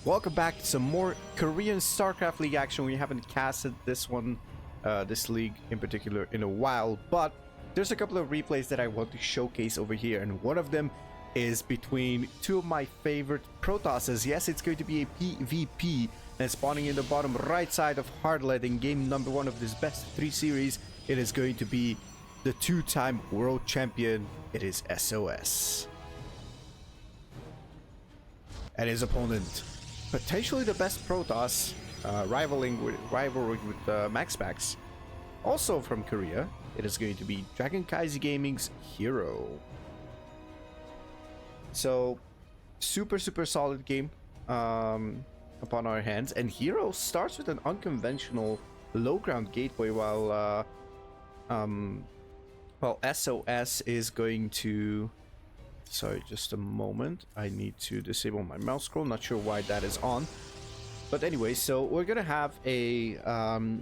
Welcome back to some more Korean StarCraft League action. We haven't casted this one, this league in particular, in a while, but there's a couple of replays that I want to showcase over here, and one of them is between two of my favorite Protosses. Yes, it's going to be a PvP, and spawning in the bottom right side of Heartland in game number 1 of this best of 3 series. It is going to be the 2-time world champion. It is sOs. And his opponent, potentially the best Protoss, rivaling with MaxPax, also from Korea. It is going to be Dragon Kaiser Gaming's herO. So, super solid game upon our hands. And herO starts with an unconventional low ground gateway, while sOs is going to... Sorry, just a moment. I need to disable my mouse scroll. Not sure why that is on. But anyway, so we're gonna have a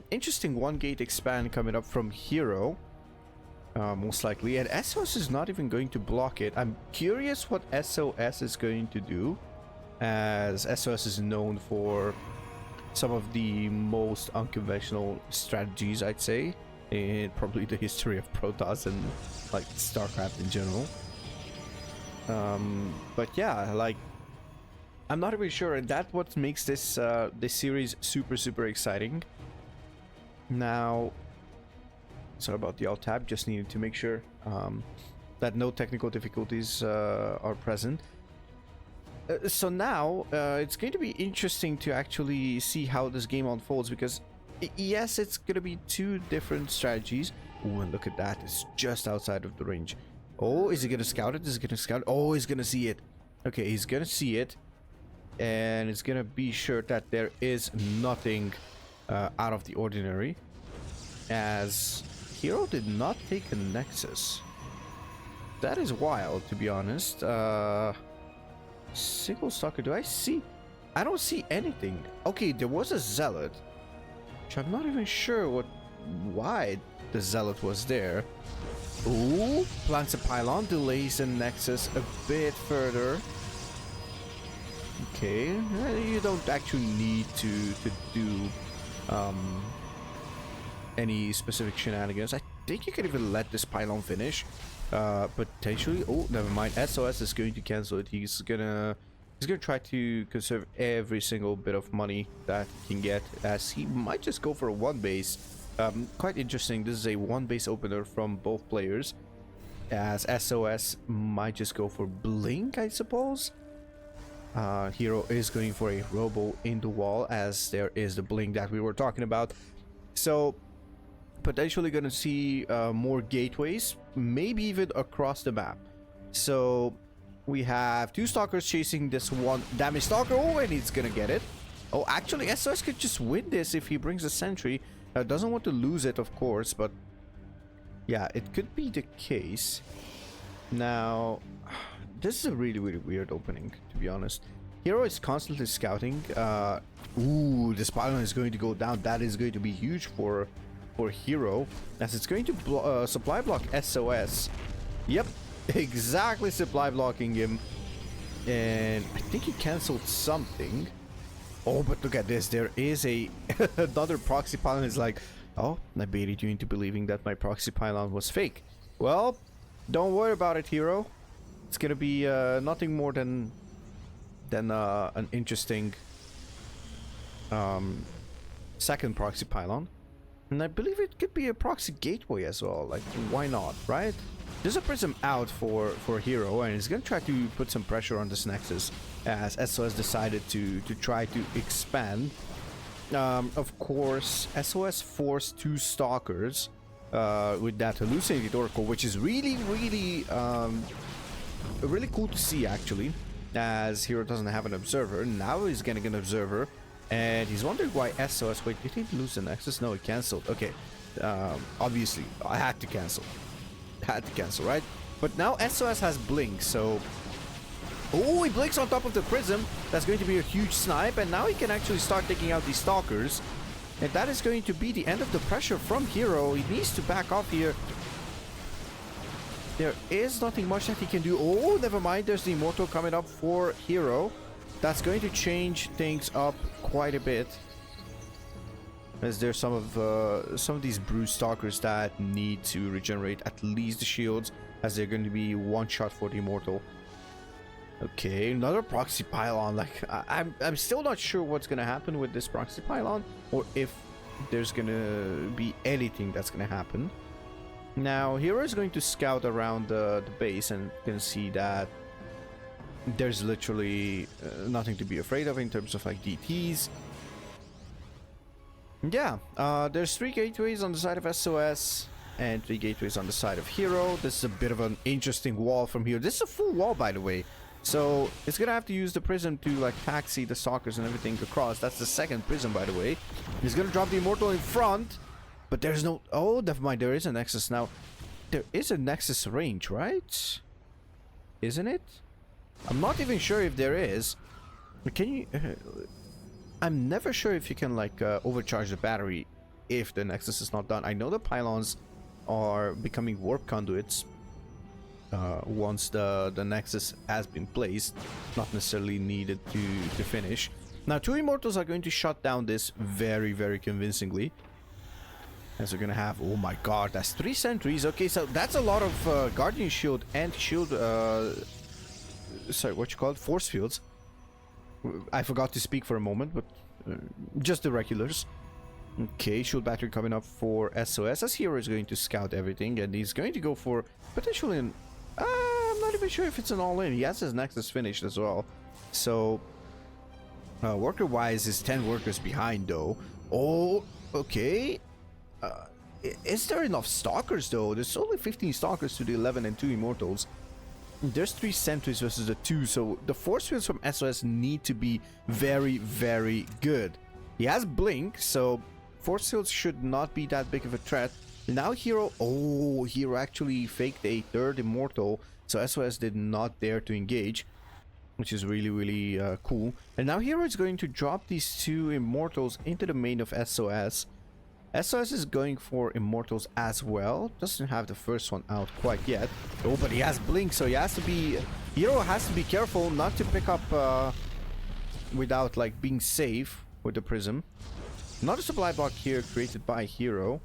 interesting one-gate expand coming up from herO, most likely. And sOs is not even going to block it. I'm curious what sOs is going to do, as sOs is known for some of the most unconventional strategies, I'd say, in probably the history of Protoss and like StarCraft in general. But yeah, like, I'm not even sure, and that's what makes this this series super exciting. Now, sorry about the alt tab, just needed to make sure that no technical difficulties are present. So now it's going to be interesting to actually see how this game unfolds, because yes, it's going to be two different strategies. Oh, and look at that, it's just outside of the range. Oh, is he gonna scout it? Is he gonna scout it? Oh, he's gonna see it. Okay, he's gonna see it. And it's gonna be sure that there is nothing out of the ordinary, as herO did not take a Nexus. That is wild, to be honest. Single stalker, do I see? I don't see anything. Okay, there was a Zealot, which I'm not even sure why the Zealot was there. Ooh, plants a pylon, delays the Nexus a bit further. Okay, you don't actually need to do any specific shenanigans. I think you can even let this pylon finish. Potentially. Oh, never mind. sOs is going to cancel it. He's gonna try to conserve every single bit of money that he can get, as he might just go for a 1 base. Quite interesting. This is a 1 base opener from both players, as sOs might just go for blink, I suppose. herO is going for a robo in the wall, as there is the blink that we were talking about. So potentially gonna see more gateways, maybe even across the map. So we have 2 stalkers chasing this 1 damage stalker. Oh, and he's gonna get it. Oh, actually sOs could just win this if he brings a sentry. Doesn't want to lose it, of course, but yeah, it could be the case. Now, this is a really weird opening, to be honest. herO is constantly scouting. Ooh, this pylon is going to go down. That is going to be huge for herO, as it's going to supply block sOs. Yep, exactly, supply blocking him. And I think he canceled something. Oh, but look at this. There is another proxy pylon. Is like, oh, I baited you into believing that my proxy pylon was fake. Well, don't worry about it, herO. It's gonna be nothing more than an interesting second proxy pylon. And I believe it could be a proxy gateway as well. Like, why not, right? There's a prism out for herO, and he's gonna try to put some pressure on this Nexus, as sOs decided to try to expand. Of course, sOs forced 2 stalkers with that hallucinated oracle, which is really cool to see, actually, as herO doesn't have an observer. Now he's getting an observer, and he's wondering why sOs... Wait, did he lose the Nexus? No, he cancelled. Okay, obviously I had to cancel, right? But now sOs has blink, so... Oh, he blinks on top of the prism. That's going to be a huge snipe, and now he can actually start taking out these stalkers, and that is going to be the end of the pressure from herO. He needs to back off here. There is nothing much that he can do. Oh, never mind. There's the Immortal coming up for herO. that's going to change things up quite a bit. As there's some of these brood stalkers that need to regenerate at least the shields, as they're going to be one shot for the immortal. Okay, another proxy pylon. Like I'm still not sure what's gonna happen with this proxy pylon, or if there's gonna be anything that's gonna happen. Now herO is going to scout around the base and can see that there's literally nothing to be afraid of in terms of like DTs. Yeah, there's 3 gateways on the side of SOS and 3 gateways on the side of herO. This is a bit of an interesting wall from here. This is a full wall, by the way. So it's gonna have to use the prism to like taxi the stalkers and everything across. That's the second prism, by the way. He's gonna drop the immortal in front, but there's no... Oh, never mind. There is a nexus now. There is a nexus range, right? Isn't it? I'm not even sure if there is. Can you... I'm never sure if you can like overcharge the battery if the nexus is not done. I know the pylons are becoming warp conduits once the nexus has been placed, not necessarily needed to finish. Now 2 immortals are going to shut down this very, very convincingly, as we're gonna have... Oh my god, that's 3 sentries. Okay, so that's a lot of guardian shield and shield sorry, what you call it, force fields. I forgot to speak for a moment, but just the regulars. Okay, shield battery coming up for SOS, as herO is going to scout everything, and he's going to go for potentially an... I'm not even sure if it's an all-in. He has his nexus finished as well. So, worker-wise, is 10 workers behind, though. Oh, okay. Is there enough stalkers, though? There's only 15 stalkers to the 11 and 2 immortals. There's 3 sentries versus the 2, so the force fields from SOS need to be very, very good. He has blink, so force fields should not be that big of a threat. Now herO... Oh, herO actually faked a 3rd immortal, so SOS did not dare to engage, which is really, really cool. And now herO is going to drop these 2 immortals into the main of SOS. SOS is going for immortals as well. Doesn't have the first one out quite yet. Oh, but he has blink, so he has to be... herO has to be careful not to pick up without like being safe with the prism. Another supply block here created by herO.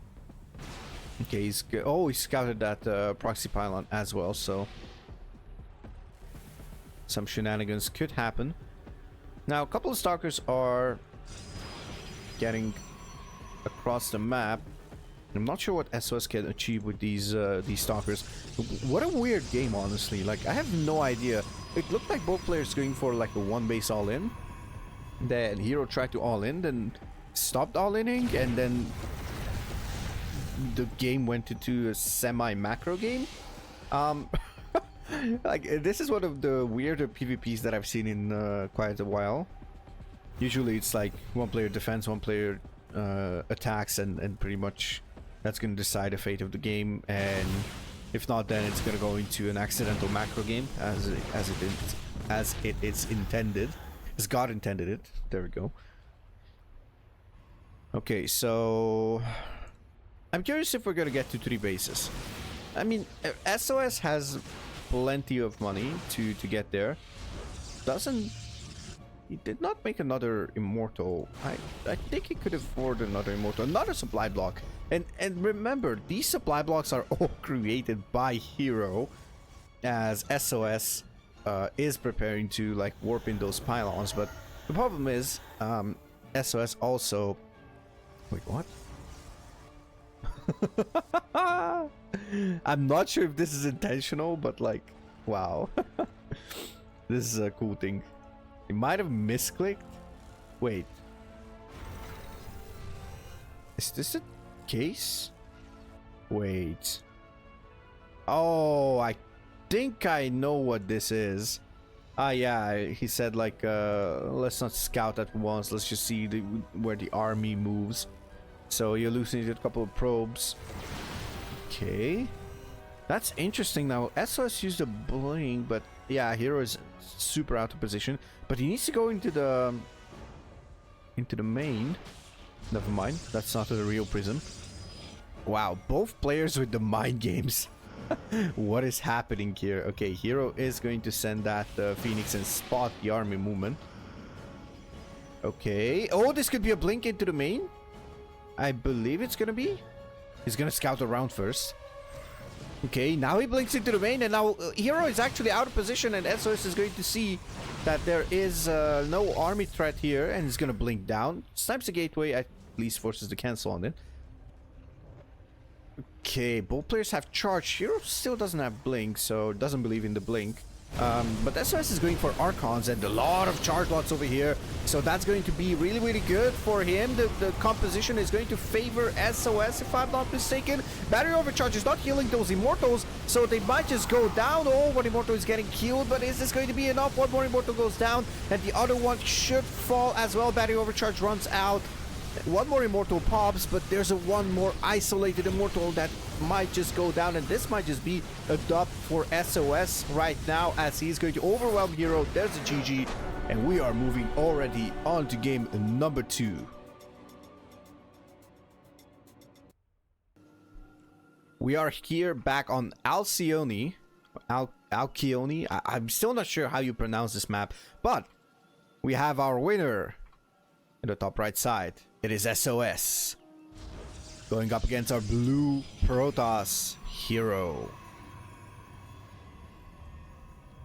Okay, he's... Oh, he scouted that proxy pylon as well, so... some shenanigans could happen. Now, a couple of stalkers are getting across the map. I'm not sure what SOS can achieve with these stalkers. What a weird game, honestly. Like, I have no idea. It looked like both players going for like a 1 base all-in. Then herO tried to all-in, then stopped all-inning, and then the game went into a semi-macro game. Like, this is one of the weirder PvPs that I've seen in quite a while. Usually it's like 1 player defends, 1 player attacks, and pretty much that's going to decide the fate of the game. And if not, then it's going to go into an accidental macro game as it is intended, as God intended it. There we go. Okay, so I'm curious if we're going to get to 3 bases. I mean, SOS has plenty of money to get there. He did not make another immortal. I think he could afford another immortal, another supply block. And remember, these supply blocks are all created by herO, as SOS is preparing to like warp in those pylons. But the problem is, SOS also... Wait, what? I'm not sure if this is intentional, but like, wow. This is a cool thing. It might have misclicked. Wait. Is this a case? Wait. Oh, I think I know what this is. Ah, yeah, he said like, let's not scout at once. Let's just see where the army moves. So he hallucinated a couple of probes. Okay. That's interesting. Now, SOS used a blink, but yeah, herO is super out of position. But he needs to go into the main. Never mind. That's not a real prism. Wow, both players with the mind games. What is happening here? Okay, herO is going to send that Phoenix and spot the army movement. Okay. Oh, this could be a blink into the main. I believe it's gonna be. He's gonna scout around first. Okay, now he blinks into the main, and now herO is actually out of position, and sOs is going to see that there is no army threat here, and he's gonna blink down. Snipes the gateway, at least forces the cancel on it. Okay, both players have charge. herO still doesn't have blink, so doesn't believe in the blink. But sOs is going for Archons and a lot of charge lots over here. So that's going to be really, really good for him. The composition is going to favor sOs, if I'm not mistaken. Battery overcharge is not healing those Immortals, so they might just go down. Oh, one Immortal is getting killed, but is this going to be enough? One more Immortal goes down, and the other one should fall as well. Battery overcharge runs out. One more Immortal pops, but there's a one more isolated Immortal that might just go down, and this might just be a dub for sOs right now, as he's going to overwhelm herO. There's a GG, and we are moving already on to game number 2. We are here back on Alcyone. Alcyone? I'm still not sure how you pronounce this map, but we have our winner in the top right side. It is sOs going up against our blue Protoss herO.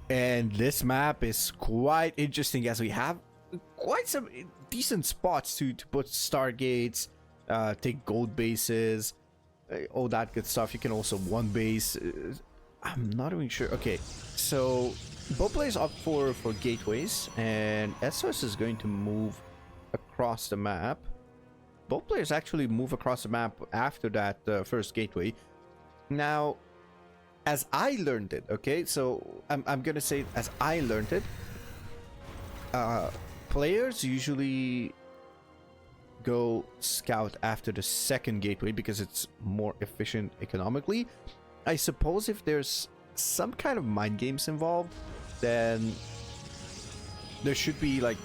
And this map is quite interesting, as we have quite some decent spots to put Stargates, take gold bases, all that good stuff. You can also one base. I'm not even sure. Okay, so both players opt for gateways, and sOs is going to move across the map. Both players actually move across the map after that first gateway. Now, as I learned it, okay, so I'm gonna say as I learned it, players usually go scout after the second gateway because it's more efficient economically. I suppose if there's some kind of mind games involved, then there should be like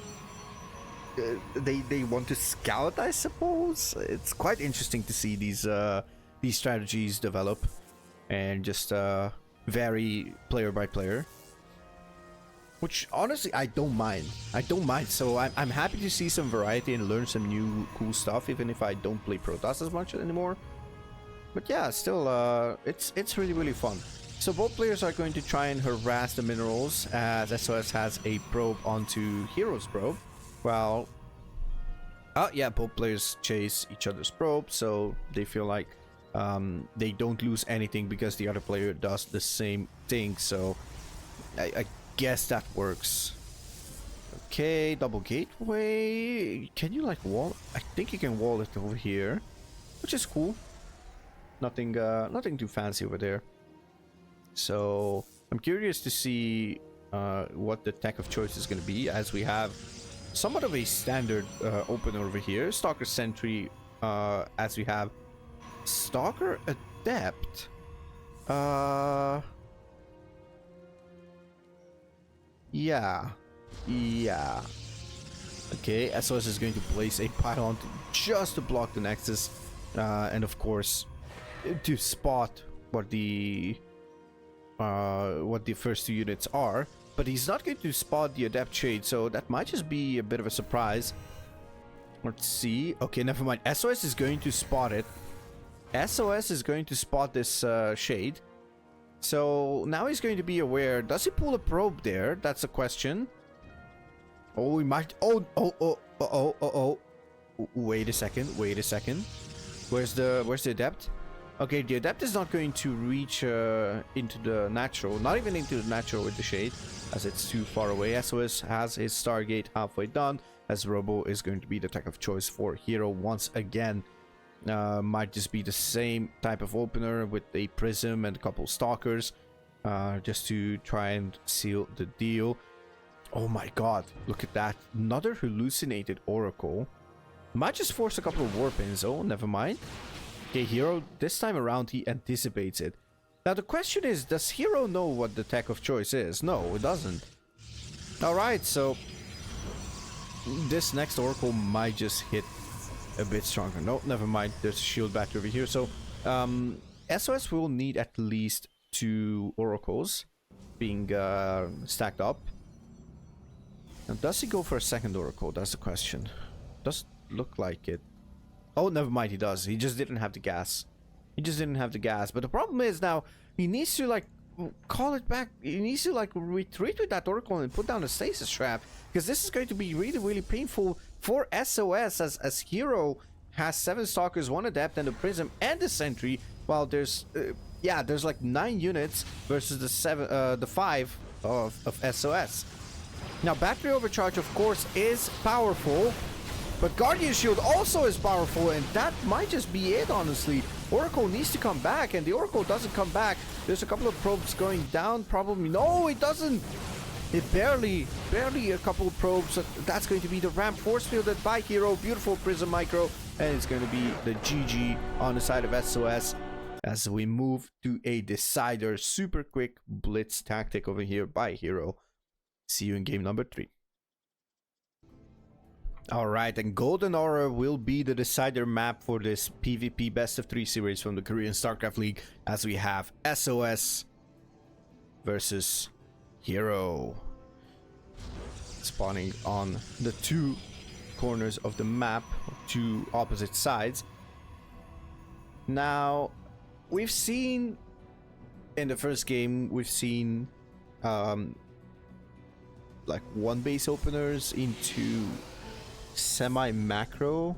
they want to scout, I suppose. It's quite interesting to see these strategies develop and just vary player by player, which honestly I don't mind. So I'm happy to see some variety and learn some new cool stuff, even if I don't play Protoss as much anymore. But yeah, still it's really, really fun. So both players are going to try and harass the minerals, as sOs has a probe onto herO's probe. Well, yeah, both players chase each other's probe, so they feel like they don't lose anything because the other player does the same thing. So I guess that works. Okay, double gateway. Can you like wall? I think you can wall it over here, which is cool. Nothing too fancy over there. So I'm curious to see what the tech of choice is going to be, as we have somewhat of a standard opener over here. Stalker Sentry, as we have Stalker Adept. Yeah. Okay, sOs is going to place a pylon just to block the Nexus, and of course to spot what the first two units are. But he's not going to spot the Adept Shade, so that might just be a bit of a surprise. Let's see. Okay, never mind. sOs is going to spot it. sOs is going to spot this Shade. So now he's going to be aware. Does he pull a probe there? That's a question. Oh, he might. Oh. Wait a second. Where's the Adept? Okay, the Adept is not going to reach into the natural, not even into the natural with the Shade, as it's too far away. sOs has his Stargate halfway done, as Robo is going to be the tech of choice for herO once again. Might just be the same type of opener with a Prism and a couple Stalkers, just to try and seal the deal. Oh my god, look at that. Another hallucinated Oracle. Might just force a couple of Warpins. Oh, never mind. Okay, herO, this time around, he anticipates it. Now, the question is, does herO know what the tech of choice is? No, it doesn't. Alright, so this next Oracle might just hit a bit stronger. No, never mind. There's a shield battery over here. So, sOs will need at least 2 Oracles being stacked up. Now, does he go for a second Oracle? That's the question. Does look like it. Oh, never mind, he does. He just didn't have the gas. He just didn't have the gas. But the problem is now, he needs to, like, call it back. He needs to, like, retreat with that Oracle and put down a stasis trap. Because this is going to be really, really painful for SOS, as herO has 7 Stalkers, 1 Adept, and a Prism, and a Sentry. While there's, yeah, there's like 9 units versus the 5 of SOS. Now, Battery Overcharge, of course, is powerful. But Guardian Shield also is powerful, and that might just be it, honestly. Oracle needs to come back, and the Oracle doesn't come back. There's a couple of probes going down, probably. No, it doesn't. It barely a couple of probes. That's going to be the ramp force fielded by herO. Beautiful Prism Micro, and it's going to be the GG on the side of SOS as we move to a decider. Super quick blitz tactic over here by herO. See you in game number 3. Alright, and Golden Aura will be the decider map for this PvP best of 3 series from the Korean StarCraft League, as we have SOS versus herO spawning on the 2 corners of the map, 2 opposite sides. Now, we've seen in the first game, we've seen like 1 base openers into semi-macro,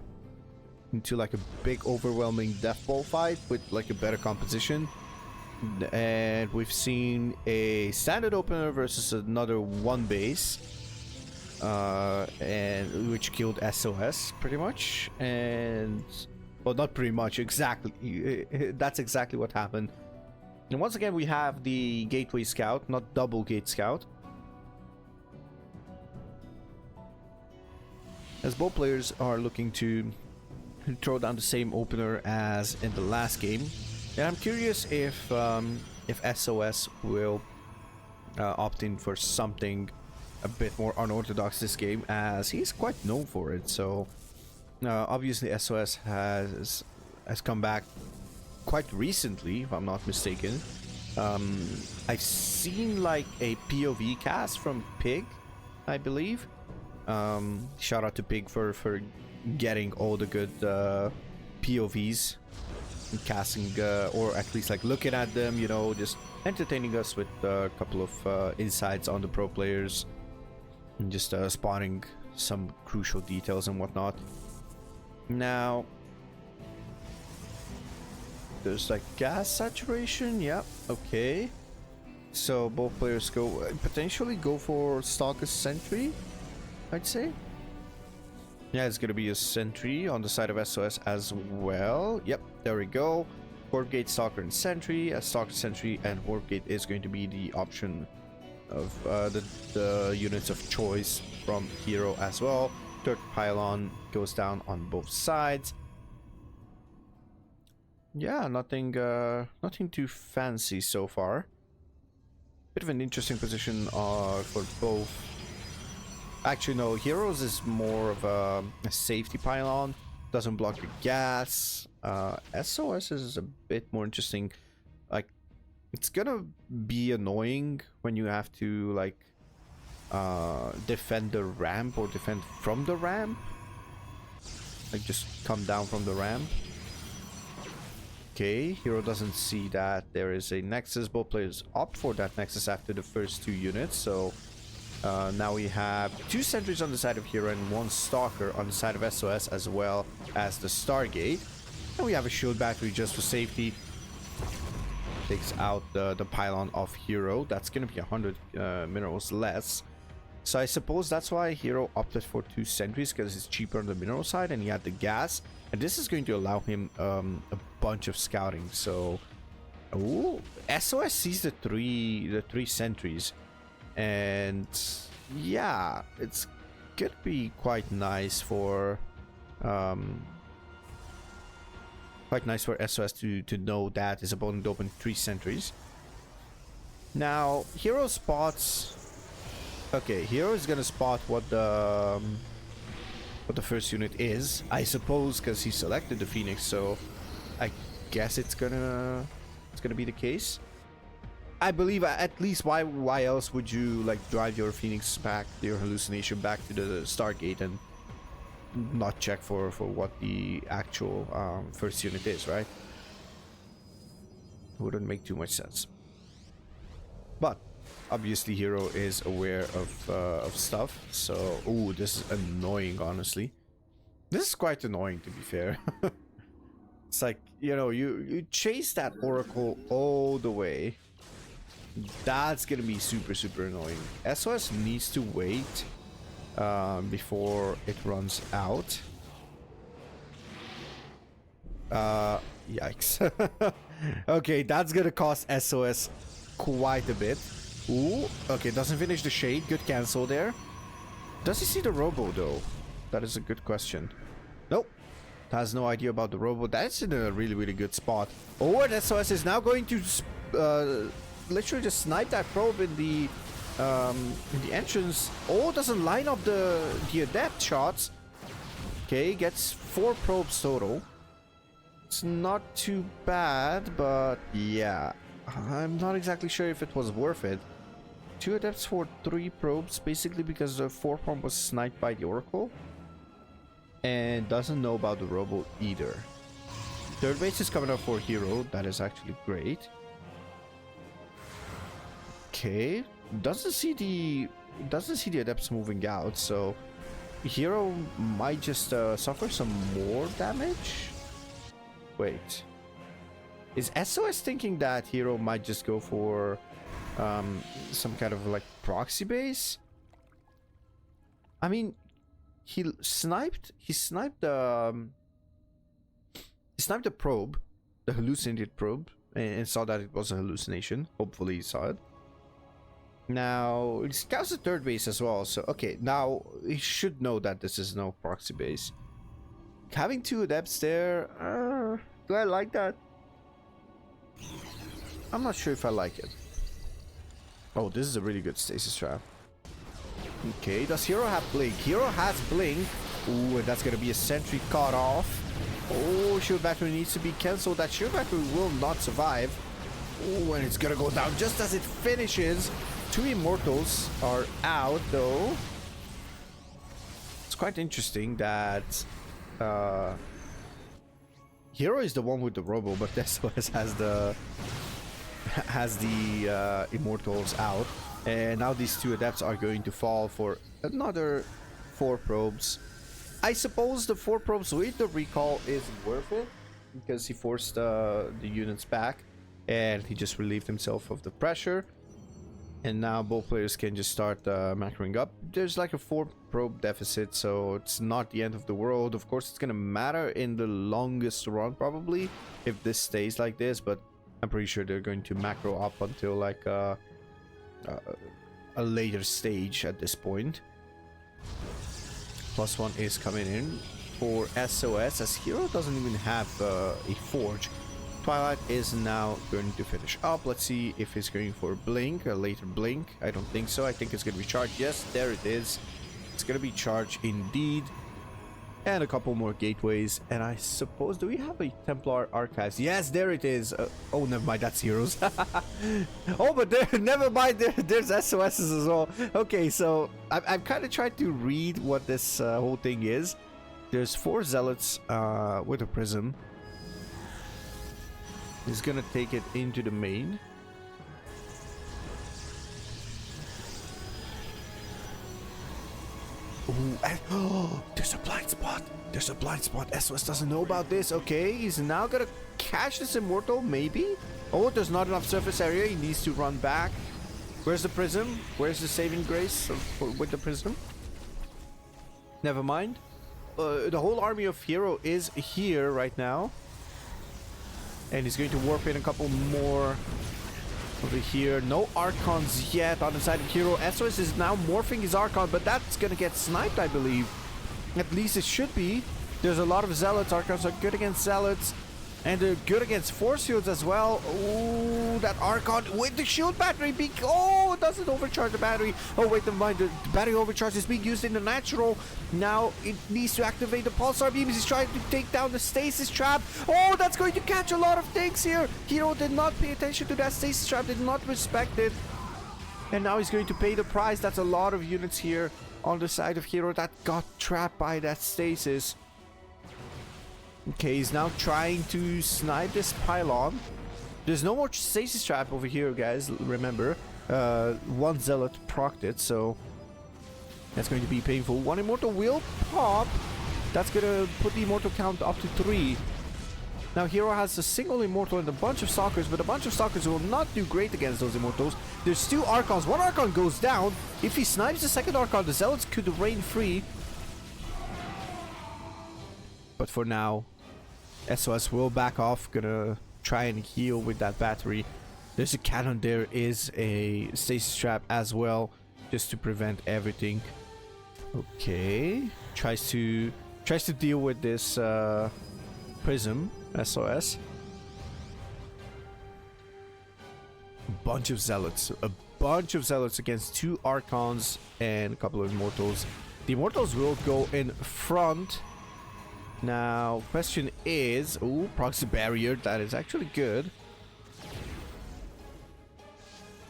into like a big overwhelming death ball fight with like a better composition. And we've seen a standard opener versus another 1 base, and which killed SOS pretty much. And well, not pretty much, exactly. That's exactly what happened. And once again, we have the Gateway Scout, not Double Gate Scout, as both players are looking to throw down the same opener as in the last game. And I'm curious if SOS will opt in for something a bit more unorthodox this game, as he's quite known for it. So obviously SOS has come back quite recently, if I'm not mistaken. I've seen like a POV cast from Pig, I believe. Shout out to Pig for getting all the good POVs and casting, or at least like looking at them, you know, just entertaining us with a couple of insights on the pro players and just spotting some crucial details and whatnot. Now, there's like gas saturation. Yep, okay. So both players potentially go for Stalker Sentry, I'd say. Yeah, it's gonna be a Sentry on the side of SOS as well. Yep, there we go. Warp Gate, Stalker, and Sentry. A Stalker, Sentry, and Warp Gate is going to be the option of the units of choice from herO as well. Third pylon goes down on both sides. Yeah, nothing too fancy so far. Bit of an interesting position for both. Actually, no, herO's is more of a safety pylon. Doesn't block the gas. SOS is a bit more interesting. Like, it's gonna be annoying when you have to, like, defend the ramp or defend from the ramp. Like, just come down from the ramp. Okay, herO doesn't see that there is a Nexus. Both players opt for that Nexus after the first 2 units. So now we have 2 sentries on the side of herO and 1 Stalker on the side of SOS, as well as the Stargate. And we have a shield battery just for safety. Takes out the pylon of herO. That's going to be 100 minerals less. So I suppose that's why herO opted for 2 sentries, because it's cheaper on the mineral side and he had the gas. And this is going to allow him a bunch of scouting. So, ooh, SOS sees the three sentries. And yeah, it's gonna be quite nice for SOS to know that his opponent opened 3 sentries. Now herO spots. Okay, herO is gonna spot what the first unit is, I suppose, because he selected the Phoenix. So I guess it's gonna be the case. I believe at least why else would you like drive your Phoenix back, your hallucination back to the Stargate and not check for what the actual first unit is, right? Wouldn't make too much sense. But obviously herO is aware of stuff, so ooh, this is annoying. Honestly, this is quite annoying, to be fair. It's like, you know, you chase that Oracle all the way. That's gonna be super annoying. SOS needs to wait before it runs out. Yikes. Okay, that's gonna cost SOS quite a bit. Ooh, okay, doesn't finish the shade. Good cancel there. Does he see the robo though? That is a good question. Nope. Has no idea about the robo. That's in a really good spot. Oh, and SOS is now going to literally just snipe that probe in the entrance. Oh, doesn't line up the adept shots. Okay, gets 4 probes total. It's not too bad, but yeah, I'm not exactly sure if it was worth it. 2 adepts for 3 probes, basically because the 4th one was sniped by the Oracle. And doesn't know about the robo either. 3rd base is coming up for herO. That is actually great. Okay, doesn't see the adepts moving out, so herO might just suffer some more damage. Wait, is SOS thinking that herO might just go for some kind of like proxy base? I mean, he sniped the probe, the hallucinated probe, and saw that it was a hallucination. Hopefully he saw it. Now it scouts the 3rd base as well, so okay, now he should know that this is no proxy base. Having 2 adepts there, do I like that? I'm not sure if I like it. Oh, this is a really good stasis trap. Okay, does herO have blink? herO has blink. Ooh, and that's gonna be a sentry cut off. Oh, shield battery needs to be cancelled. That shield battery will not survive. Ooh, and it's gonna go down just as it finishes. 2 immortals are out though. It's quite interesting that herO is the one with the robo, but SOS has the immortals out, and now these 2 adepts are going to fall for another 4 probes. I suppose the 4 probes with the recall is worth it because he forced the units back and he just relieved himself of the pressure. And now both players can just start macroing up. There's like a 4 probe deficit, so it's not the end of the world. Of course, it's gonna matter in the longest run probably if this stays like this, but I'm pretty sure they're going to macro up until like a later stage at this point. +1 is coming in for SOS as herO doesn't even have a forge. Twilight is now going to finish up. Let's see if he's going for blink, a later blink. I don't think so. I think it's going to be charged. Yes, there it is. It's going to be charged indeed. And a couple more gateways. And I suppose, do we have a Templar Archives? Yes, there it is. Oh, never mind. That's heroes. Oh, but there, never mind. There's SOSs as well. Okay, so I've kind of tried to read what this whole thing is. There's 4 zealots with a prism. He's gonna take it into the main. Ooh, and, oh, there's a blind spot. There's a blind spot. SOS doesn't know about this. Okay, he's now gonna catch this immortal, maybe? Oh, there's not enough surface area. He needs to run back. Where's the prism? Where's the saving grace with the prism? Never mind. The whole army of herO is here right now. And he's going to warp in a couple more over here. No Archons yet on the side of herO. SOS is now morphing his Archon, but that's going to get sniped, I believe. At least it should be. There's a lot of Zealots. Archons are good against Zealots. And they're good against force shields as well. Oh, that Archon with the shield battery being... Oh, it doesn't overcharge the battery. Oh, wait, never mind. The battery overcharge is being used in the natural. Now it needs to activate the pulsar beams. He's trying to take down the stasis trap. Oh, that's going to catch a lot of things here. herO did not pay attention to that stasis trap. Did not respect it. And now he's going to pay the price. That's a lot of units here on the side of herO that got trapped by that stasis. Okay, he's now trying to snipe this pylon. There's no more stasis trap over here, guys. Remember, one zealot procced it, so that's going to be painful. One immortal will pop. That's gonna put the immortal count up to 3. Now herO has a single immortal and a bunch of stalkers, but a bunch of stalkers will not do great against those immortals. There's 2 archons. One archon goes down. If he snipes the second archon, the zealots could reign free. But for now, SOS will back off. Gonna try and heal with that battery. There's a cannon. There is a stasis trap as well, just to prevent everything. Okay, tries to deal with this prism. SOS. A bunch of zealots against 2 archons and a couple of immortals. The immortals will go in front. Now, question is... Oh, proxy barrier. That is actually good.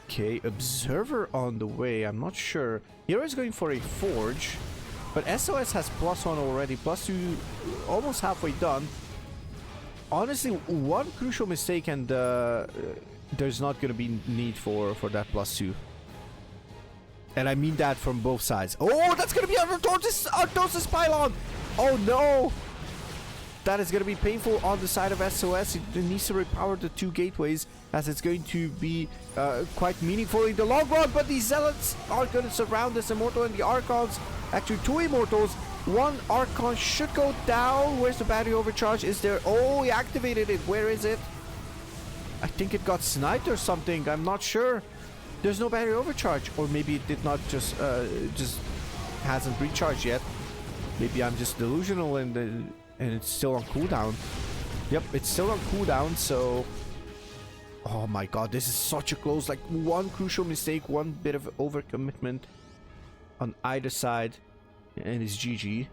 Okay, observer on the way. I'm not sure. herO is going for a forge. But SOS has +1 already. +2, almost halfway done. Honestly, one crucial mistake and there's not going to be need for that +2. And I mean that from both sides. Oh, that's going to be under Tortosis pylon. Oh, no. That is going to be painful on the side of SOS. It needs to repower the 2 gateways, as it's going to be quite meaningful in the long run. But these zealots are going to surround this immortal and the archons. Actually, 2 immortals. 1 archon should go down. Where's the battery overcharge? Is there... Oh, he activated it. Where is it? I think it got sniped or something. I'm not sure. There's no battery overcharge. Or maybe it did not just hasn't recharged yet. Maybe I'm just delusional and it's still on cooldown. Yep, it's still on cooldown, so... Oh my god, this is such a close... Like, one crucial mistake, one bit of overcommitment on either side, and it's GG.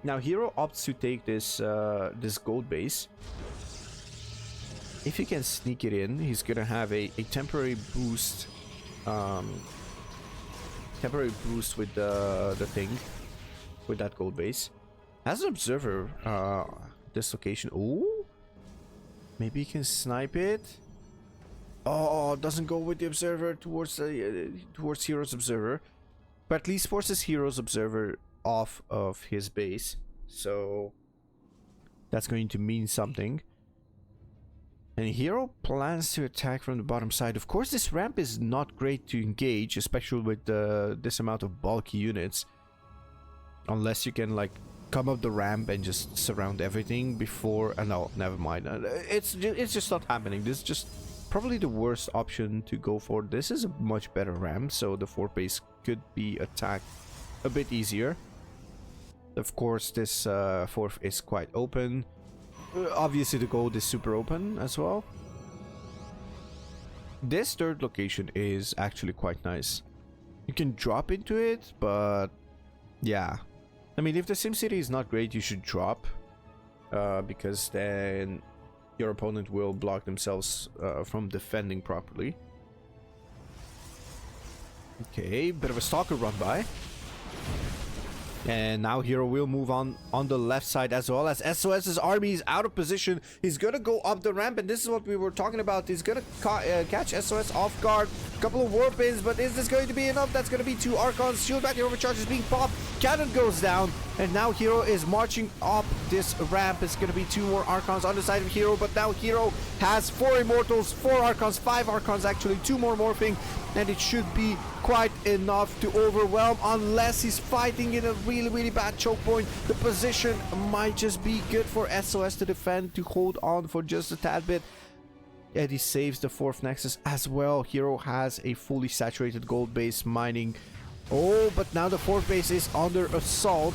Now, herO opts to take this this gold base. If he can sneak it in, he's gonna have a temporary boost. Temporary boost with the thing. With that gold base. As an observer, this location. Oh, maybe he can snipe it. Oh, doesn't go with the observer towards herO's observer, but at least forces herO's observer off of his base. So that's going to mean something. And herO plans to attack from the bottom side. Of course, this ramp is not great to engage, especially with this amount of bulky units. Unless you can like come up the ramp and just surround everything before... no, never mind. It's just not happening. This is just probably the worst option to go for. This is a much better ramp, so the fort base could be attacked a bit easier. Of course, this fort is quite open. Obviously, the gold is super open as well. This third location is actually quite nice. You can drop into it, but yeah. I mean, if the SimCity is not great, you should drop, because then your opponent will block themselves from defending properly. Okay, bit of a stalker run by. And now herO will move on the left side, as well as SOS's army is out of position. He's gonna go up the ramp, and this is what we were talking about. He's gonna catch SOS off guard. A couple of warpins, but is this going to be enough? That's gonna be 2 archons. Shield battery overcharge is being popped. Cannon goes down, and now herO is marching up this ramp. It's gonna be 2 more archons on the side of herO, but now herO has 4 immortals, 4 archons, 5 archons actually, 2 more morphing, and it should be quite enough to overwhelm, unless he's fighting in a really bad choke point. The position might just be good for SOS to defend, to hold on for just a tad bit. And he saves the 4th nexus as well. herO has a fully saturated gold base mining. Oh, but now the 4th base is under assault.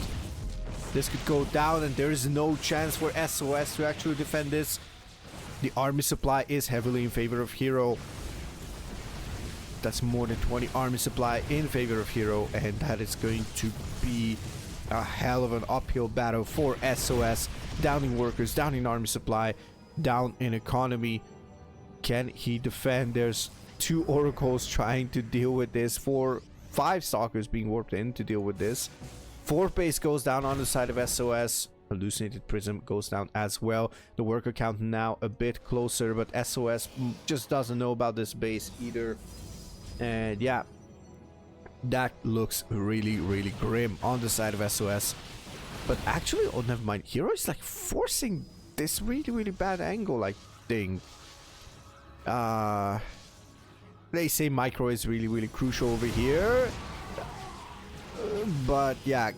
This could go down, and there is no chance for SOS to actually defend this. The army supply is heavily in favor of herO. That's more than 20 army supply in favor of herO, and that is going to be a hell of an uphill battle for SOS. Downing workers, downing army supply, down in economy. Can he defend? There's 2 oracles trying to deal with this, 5 stalkers being warped in to deal with this. 4 base goes down on the side of SOS. Hallucinated prism goes down as well. The worker count now a bit closer, but SOS just doesn't know about this base either. And yeah, that looks really, really grim on the side of SOS. But actually, oh, never mind. herO is like forcing this really, really bad angle, like thing. They say micro is really, really crucial over here. But yeah,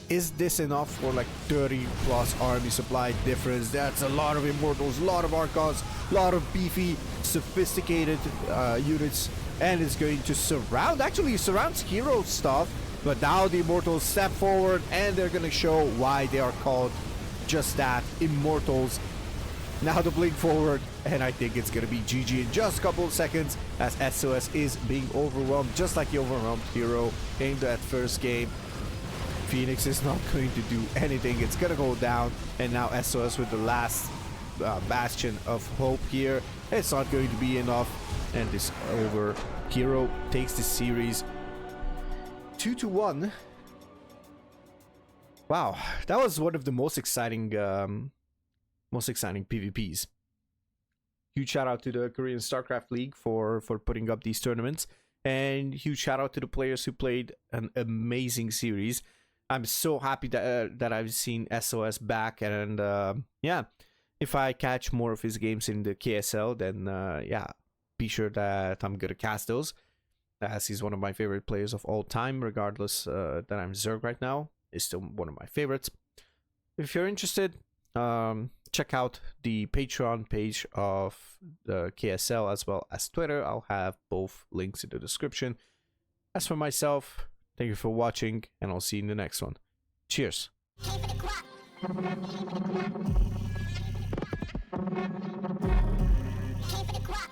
is this enough for like 30 plus army supply difference? That's a lot of immortals, a lot of archons, a lot of beefy, sophisticated units. And it's going to surround, actually surrounds herO stuff. But now the immortals step forward and they're going to show why they are called just that, immortals. Now the blink forward, and I think it's going to be GG in just a couple of seconds as SOS is being overwhelmed, just like he overwhelmed herO in that first game. Phoenix is not going to do anything. It's going to go down, and now SOS with the last bastion of hope here. It's not going to be enough, and it's over. herO takes the series 2-1. Wow, that was one of the most exciting PvPs. Huge shout out to the Korean StarCraft League for putting up these tournaments, and huge shout out to the players who played an amazing series. I'm so happy that I've seen SOS back, and yeah, if I catch more of his games in the KSL, then yeah, be sure that I'm gonna cast those, as he's one of my favorite players of all time, regardless that I'm Zerg right now. Is still one of my favorites. If you're interested, check out the Patreon page of the KSL as well as Twitter. I'll have both links in the description. As for myself, thank you for watching, and I'll see you in the next one. Cheers. Came for the crop.